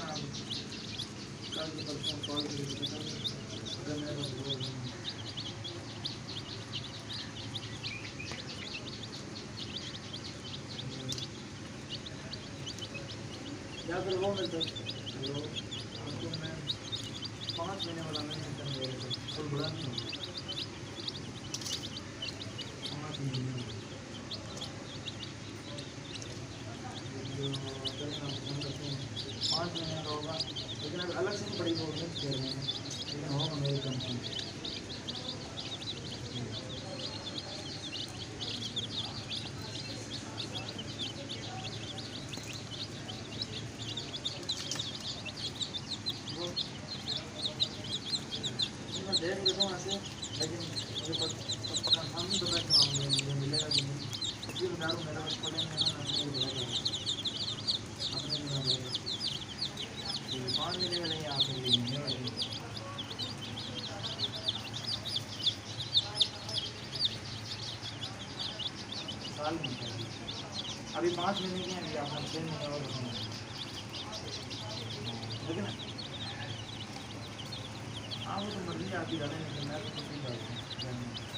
कल परसों कॉल करके अगर मेरे पास वो या फिर वो मिलता हेलो आपको मैं 5 महीने वाला नहीं कर दे रहा था और बड़ा नहीं होगा 5 महीने जो करें आप फोन करते हैं 5 महीने का होगा लेकिन अगर अलग से नहीं पड़ेगी वो मिक्स कर रहे हैं लेकिन होगा मेरी कंपनी देख लेता हूँ ऐसे लेकिन मुझे कंफर्म नहीं पता कि मुझे मिलेगा कि नहीं इसलिए बता रहा हूँ मेरा बस पड़े नहीं है ना मुझे बता देगा अपने नहीं मिलेगा तो 5 महीने का नहीं आप महीने वाले साल में अभी 5 महीने के हैं अभी आपने 6 महीने और रखना लेकिन हाँ वो तो मर्जी आती है लेकिन मैं तो कुछ नहीं डालता